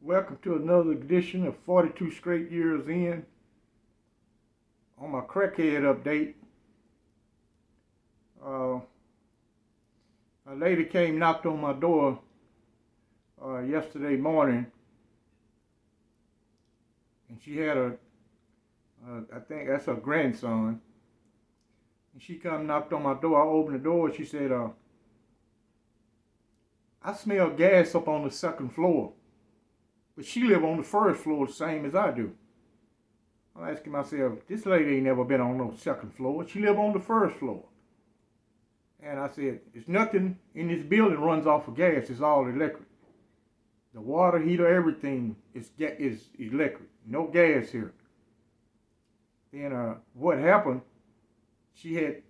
Welcome to another edition of 42 Straight Years In. On my crackhead update, a lady came knocked on my door yesterday morning, and she had I think that's her grandson, and she come knocked on my door. I opened the door. She said, I smell gas up on the second floor, but she live on the first floor the same as I do. I'm asking myself, this lady ain't never been on no second floor. She live on the first floor. And I said, there's nothing in this building runs off of gas. It's all electric. The water heater, everything is electric. No gas here. Then what happened, she had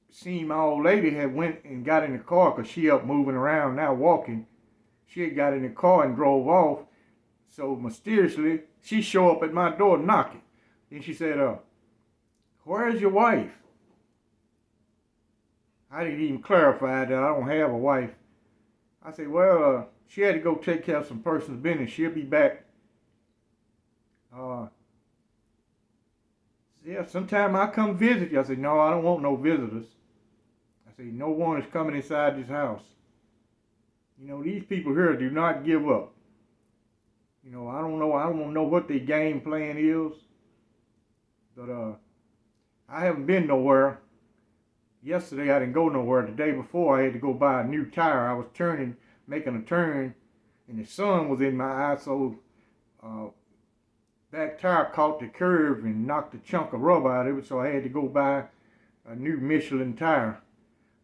seen my old lady had went and got in the car because she up moving around now walking. She had got in the car and drove off. So mysteriously, she show up at my door knocking. Then she said, where's your wife? I didn't even clarify that I don't have a wife. I said, well, she had to go take care of some personal business. She'll be back. Yeah, sometime I come visit you. I said, no, I don't want no visitors. I said, no one is coming inside this house. You know, these people here do not give up. You know, I don't know what their game plan is, but I haven't been nowhere. Yesterday I didn't go nowhere. The day before I had to go buy a new tire. I was making a turn, and the sun was in my eye, so back tire caught the curve and knocked a chunk of rubber out of it, so I had to go buy a new Michelin tire.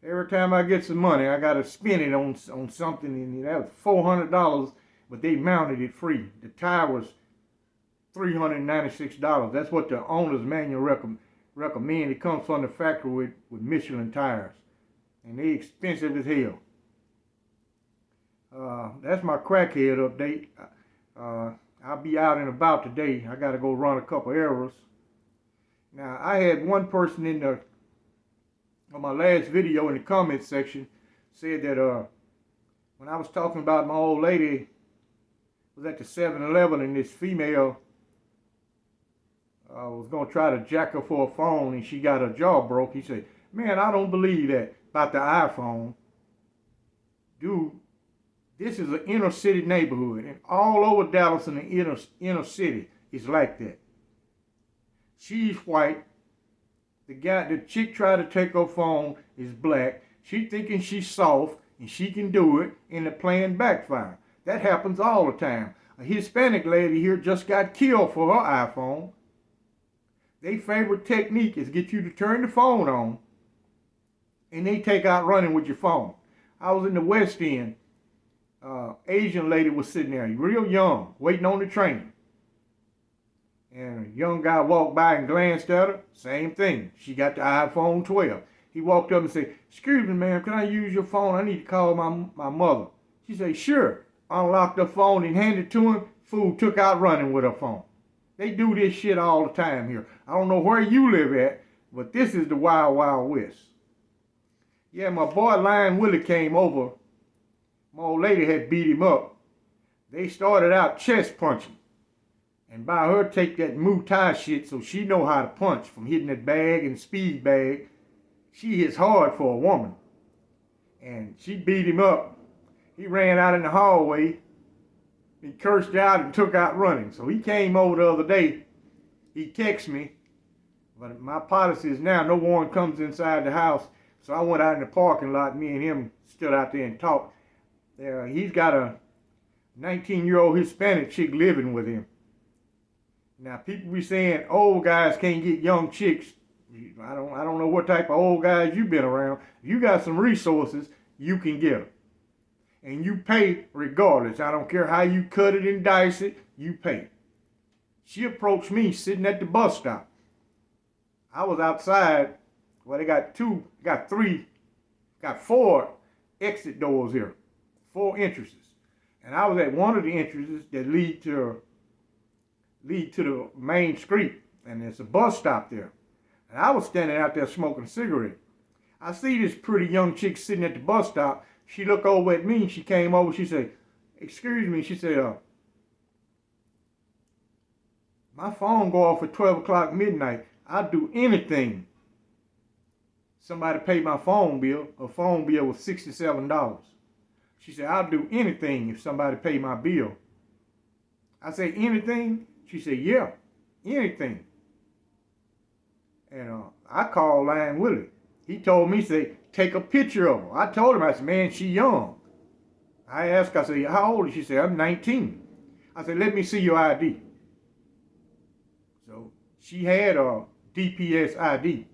Every time I get some money, I gotta spend it on something, and that was $400. But they mounted it free. The tire was $396. That's what the owner's manual recommend. It comes from the factory with Michelin tires. And they expensive as hell. That's my crackhead update. I'll be out and about today. I got to go run a couple errands. Now, I had one person on my last video in the comment section said that when I was talking about my old lady was at the 7-Eleven and this female was going to try to jack her for a phone and she got her jaw broke. He said, man, I don't believe that about the iPhone. Dude, this is an inner city neighborhood, and all over Dallas in the inner city is like that. She's white. The chick tried to take her phone is black. She thinking she's soft and she can do it, and the plan backfire. That happens all the time. A Hispanic lady here just got killed for her iPhone. Their favorite technique is get you to turn the phone on, and they take out running with your phone. I was in the West End. Asian lady was sitting there, real young, waiting on the train. And a young guy walked by and glanced at her. Same thing. She got the iPhone 12. He walked up and said, excuse me, ma'am, can I use your phone? I need to call my mother. She said, sure. Unlocked her phone and handed it to him. Fool took out running with her phone. They do this shit all the time here. I don't know where you live at, but this is the Wild Wild West. Yeah, my boy Lion Willie came over. My old lady had beat him up. They started out chest punching. And by her take that Muay Thai shit so she know how to punch from hitting that bag and speed bag, she hits hard for a woman. And she beat him up. He ran out in the hallway. He cursed out and took out running. So he came over the other day. He texted me. But my policy is now no one comes inside the house. So I went out in the parking lot. Me and him stood out there and talked. He's got a 19-year-old Hispanic chick living with him. Now people be saying old guys can't get young chicks. I don't know what type of old guys you've been around. If you got some resources, you can get them. And you pay regardless. I don't care how you cut it and dice it, you pay. She approached me sitting at the bus stop. I was outside. Well, they got four exit doors here. 4 entrances. And I was at one of the entrances that lead to the main street. And there's a bus stop there. And I was standing out there smoking a cigarette. I see this pretty young chick sitting at the bus stop. She looked over at me and she came over. She said, excuse me. She said, My phone go off at 12 o'clock midnight. I'd do anything. Somebody paid my phone bill. Her phone bill was $67. She said, I'll do anything if somebody paid my bill. I said, anything? She said, yeah, anything. And I called Lion Willie. He told me, say, take a picture of her. I told him, I said, man, she young. I asked her, I said, how old is she? She said, I'm 19. I said, let me see your ID. So she had a DPS ID.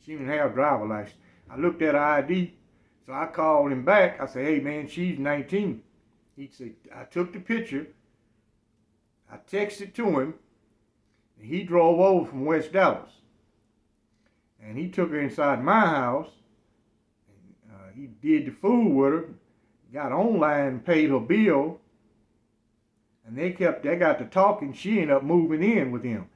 She didn't have a driver license. I looked at her ID, so I called him back. I said, hey, man, she's 19. He said, I took the picture. I texted to him, and he drove over from West Dallas. And he took her inside my house. And, he did the food with her, got online and paid her bill. And they got to talking. She ended up moving in with him.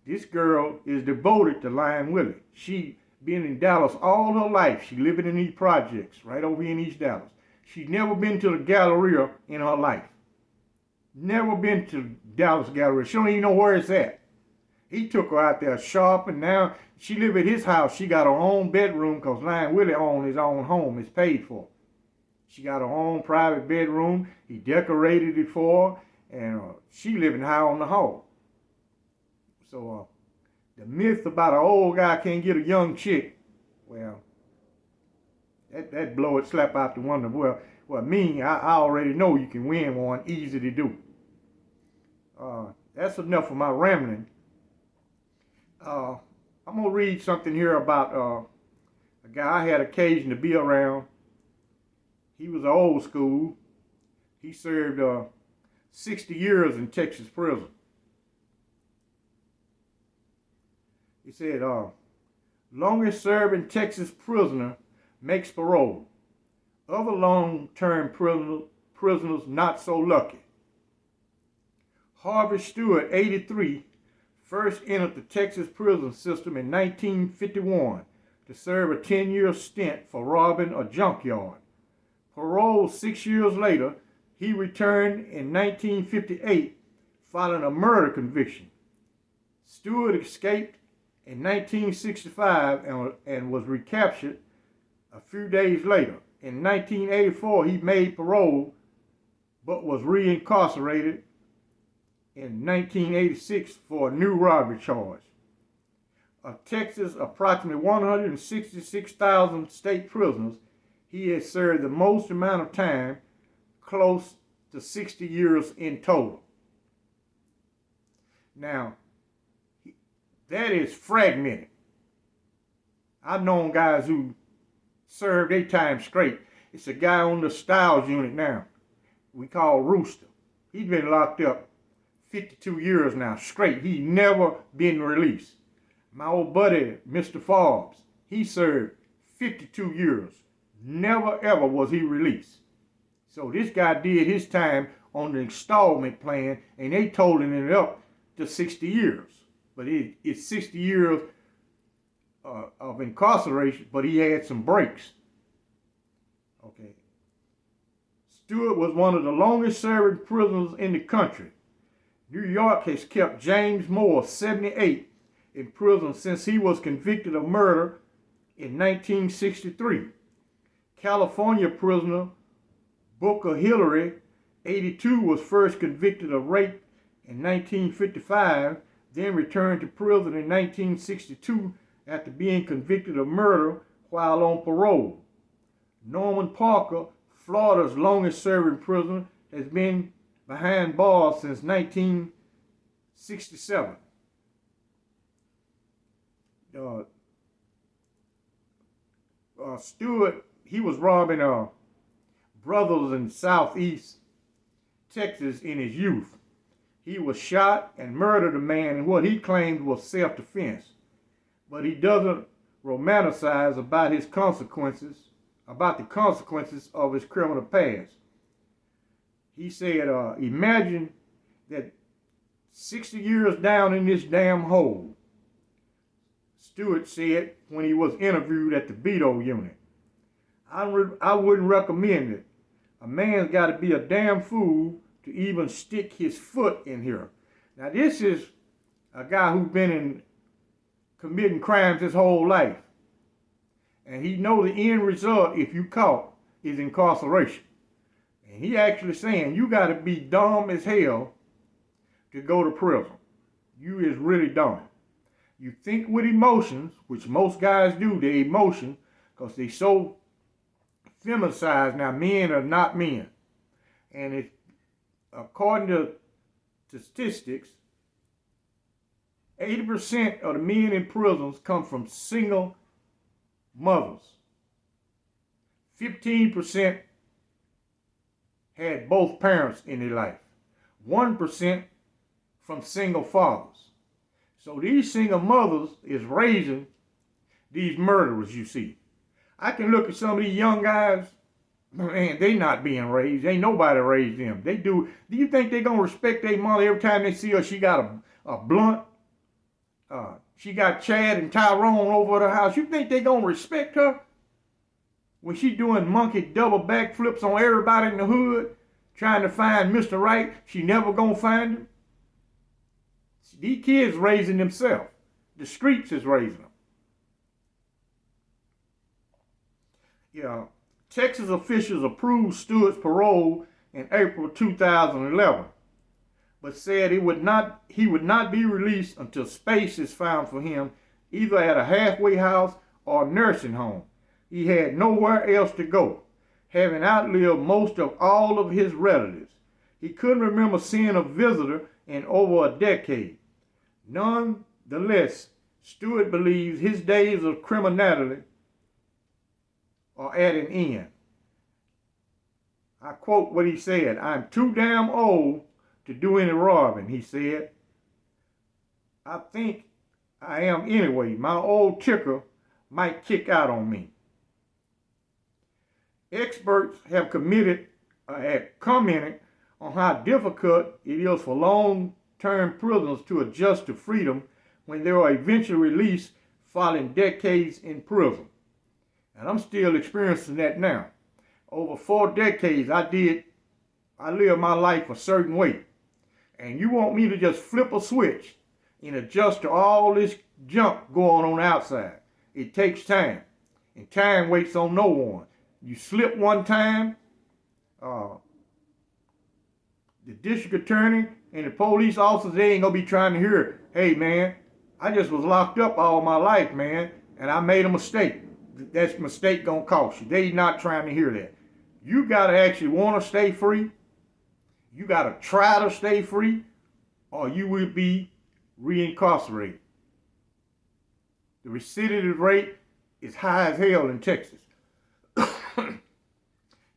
This girl is devoted to Lion Willie. She been in Dallas all her life. She living in these projects right over here in East Dallas. She's never been to the Galleria in her life. Never been to Dallas Galleria. She don't even know where it's at. He took her out there shopping. Now she live at his house. She got her own bedroom because Lion Willie owned his own home. It's paid for. She got her own private bedroom. He decorated it for her, and she living high on the hog. So the myth about an old guy can't get a young chick, well, that blow it slap out the window. Well, me, I already know you can win one, easy to do. That's enough of my rambling. I'm going to read something here about a guy I had occasion to be around. He was old school. He served 60 years in Texas prison. He said, longest serving Texas prisoner makes parole. Other long-term prisoners not so lucky. Harvey Stewart, 83, first entered the Texas prison system in 1951 to serve a 10-year stint for robbing a junkyard. Paroled 6 years later, he returned in 1958 following a murder conviction. Stewart escaped in 1965 and was recaptured a few days later. In 1984, he made parole but was reincarcerated in 1986 for a new robbery charge. Of Texas' approximately 166,000 state prisoners, he has served the most amount of time, close to 60 years in total. Now, that is fragmented. I've known guys who served their time straight. It's a guy on the Styles unit now, we call Rooster. He's been locked up 52 years now, straight. He's never been released. My old buddy, Mr. Forbes, he served 52 years. Never ever was he released. So this guy did his time on the installment plan, and they totaling it up to 60 years. But it's 60 years of incarceration, but he had some breaks. Okay. Stewart was one of the longest serving prisoners in the country. New York has kept James Moore, 78, in prison since he was convicted of murder in 1963. California prisoner Booker Hillary, 82, was first convicted of rape in 1955, then returned to prison in 1962 after being convicted of murder while on parole. Norman Parker, Florida's longest serving prisoner, has been behind bars since 1967. Stewart, he was robbing brothers in Southeast Texas in his youth. He was shot and murdered a man in what he claimed was self-defense. But he doesn't romanticize about the consequences of his criminal past. He said, imagine that 60 years down in this damn hole, Stewart said when he was interviewed at the Beto unit. I wouldn't recommend it. A man's got to be a damn fool to even stick his foot in here. Now this is a guy who's been in committing crimes his whole life. And he know the end result, if you caught, is incarceration. And he actually saying you got to be dumb as hell to go to prison. You is really dumb. You think with emotions, which most guys do, their emotion, because they so feminicized now. Men are not men. And it, according to statistics, 80% of the men in prisons come from single mothers. 15% had both parents in their life. 1% from single fathers. So these single mothers is raising these murderers, you see. I can look at some of these young guys, man, they not being raised. Ain't nobody raised them. They do. Do you think they gonna respect their mother every time they see her? She got a blunt. She got Chad and Tyrone over at her house. You think they gonna respect her? When she doing monkey double backflips on everybody in the hood, trying to find Mr. Right, she never gonna find him. These kids raising themselves. The streets is raising them. Yeah, Texas officials approved Stewart's parole in April 2011, but said he would not be released until space is found for him, either at a halfway house or nursing home. He had nowhere else to go, having outlived most of all of his relatives. He couldn't remember seeing a visitor in over a decade. Nonetheless, Stewart believes his days of criminality are at an end. I quote what he said, "I'm too damn old to do any robbing," he said. "I think I am anyway. My old ticker might kick out on me." Experts have commented on how difficult it is for long-term prisoners to adjust to freedom when they are eventually released following decades in prison. And I'm still experiencing that now. Over 4 decades, I lived my life a certain way. And you want me to just flip a switch and adjust to all this junk going on outside. It takes time. And time waits on no one. You slip one time, the district attorney and the police officers, they ain't gonna be trying to hear, "Hey man, I just was locked up all my life, man, and I made a mistake." That mistake gonna cost you. They not trying to hear that. You gotta actually want to stay free. You gotta try to stay free, or you will be reincarcerated. The recidivism rate is high as hell in Texas.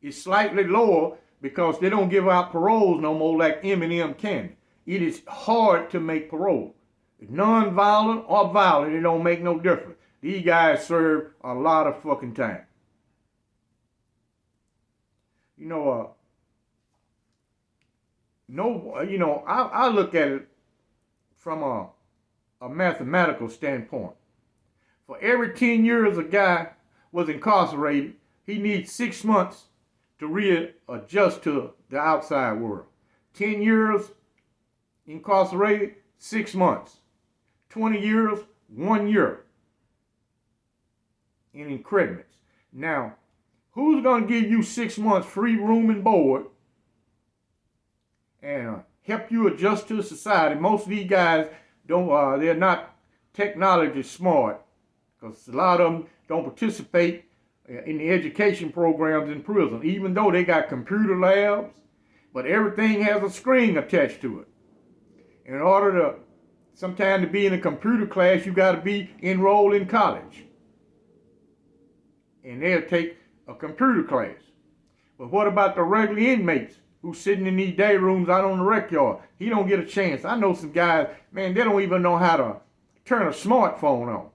It's slightly lower because they don't give out paroles no more like M&M candy. It is hard to make parole. Non-violent or violent, it don't make no difference. These guys serve a lot of fucking time. I look at it from a mathematical standpoint. For every 10 years a guy was incarcerated, he needs 6 months to readjust to the outside world. 10 years incarcerated, 6 months. 20 years, 1 year in increments. Now, who's going to give you 6 months free room and board and help you adjust to society? Most of these guys they're not technology smart, because a lot of them don't participate in the education programs in prison, even though they got computer labs, but everything has a screen attached to it. In order to, sometimes to be in a computer class, you got to be enrolled in college. And they'll take a computer class. But what about the regular inmates who's sitting in these day rooms out on the rec yard? He don't get a chance. I know some guys, man, they don't even know how to turn a smartphone on.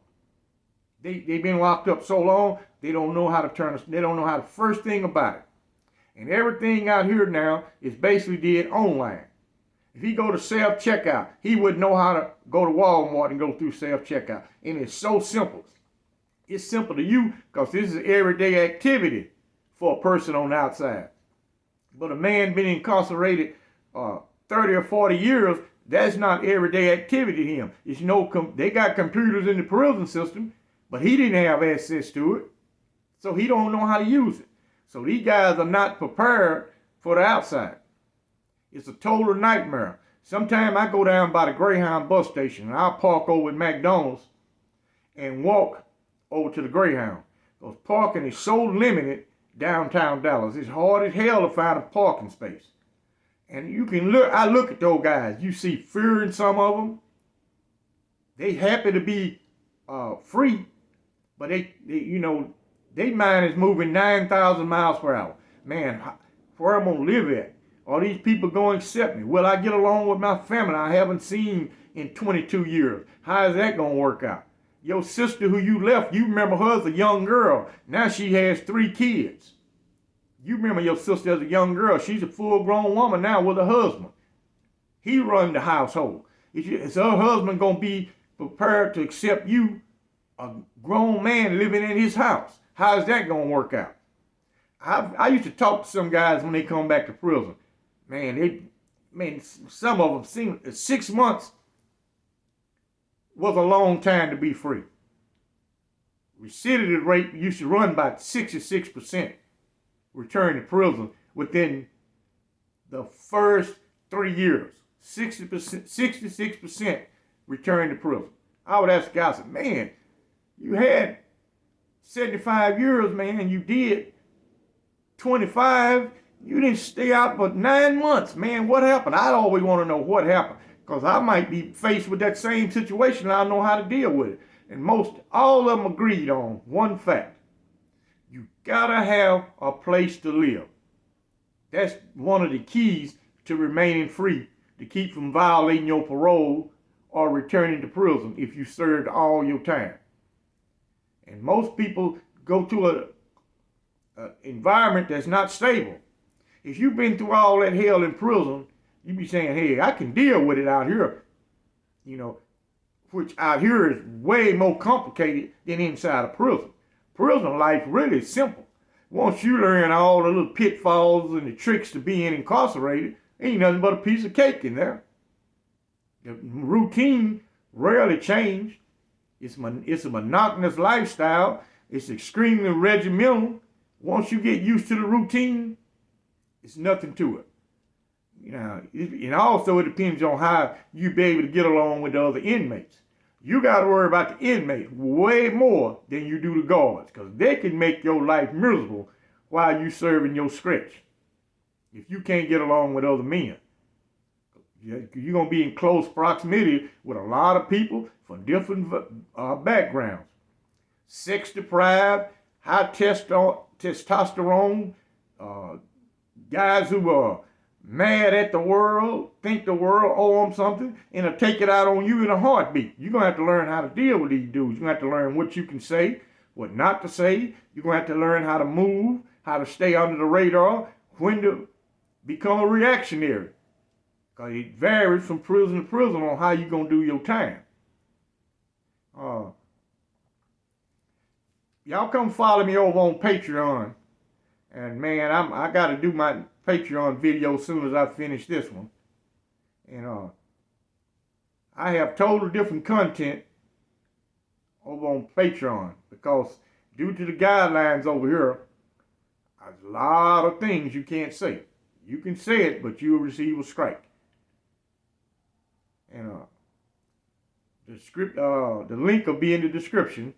They've been locked up so long, they don't know how to they don't know how the first thing about it. And everything out here now is basically did online. If he go to self-checkout, he wouldn't know how to go to Walmart and go through self-checkout. And it's so simple. It's simple to you because this is everyday activity for a person on the outside. But a man been incarcerated 30 or 40 years, That's not everyday activity to him. It's they got computers in the prison system, but he didn't have access to it, so he don't know how to use it. So these guys are not prepared for the outside. It's a total nightmare. Sometimes I go down by the Greyhound bus station and I'll park over at McDonald's and walk over to the Greyhound. Because parking is so limited downtown Dallas. It's hard as hell to find a parking space. And you can look, I look at those guys. You see fear in some of them. They happy to be free, but they mind is moving 9,000 miles per hour. Man, where I'm gonna live at? Are these people going to accept me? Will I get along with my family I haven't seen in 22 years? How is that going to work out? Your sister who you left, you remember her as a young girl. Now she has 3 kids. You remember your sister as a young girl. She's a full-grown woman now with a husband. He runs the household. Is her husband going to be prepared to accept you, a grown man living in his house? How is that going to work out? I used to talk to some guys when they come back to prison. Man, some of them seem 6 months was a long time to be free. Recidivism rate used to run about 66% return to prison within the first 3 years. 66% return to prison. I would ask guys, man, you had 75 years, man, you did 25. You didn't stay out but 9 months, man. What happened? I'd always want to know what happened, because I might be faced with that same situation and I know how to deal with it. And all of them agreed on one fact. You gotta have a place to live. That's one of the keys to remaining free, to keep from violating your parole or returning to prison if you served all your time. And most people go to an environment that's not stable. If you've been through all that hell in prison, you be saying, hey, I can deal with it out here. Which out here is way more complicated than inside of prison. Prison life really is simple. Once you learn all the little pitfalls and the tricks to being incarcerated, ain't nothing but a piece of cake in there. The routine rarely changed. It's a monotonous lifestyle. It's extremely regimental. Once you get used to the routine, it's nothing to it. And also it depends on how you be able to get along with the other inmates. You got to worry about the inmates way more than you do the guards, because they can make your life miserable while you serving your stretch. If you can't get along with other men, you're going to be in close proximity with a lot of people from different backgrounds. Sex deprived, high testosterone, guys who are mad at the world, think the world owe them something, and will take it out on you in a heartbeat. You're going to have to learn how to deal with these dudes. You're going to have to learn what you can say, what not to say. You're going to have to learn how to move, how to stay under the radar, when to become a reactionary. Because it varies from prison to prison on how you're going to do your time. Y'all come follow me over on Patreon. And man, I got to do my Patreon video as soon as I finish this one. And I have total different content over on Patreon, because due to the guidelines over here, there's a lot of things you can't say. You can say it, but you'll receive a strike. And the link will be in the description.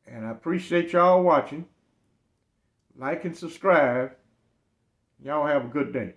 And I appreciate y'all watching. Like and subscribe. Y'all have a good day.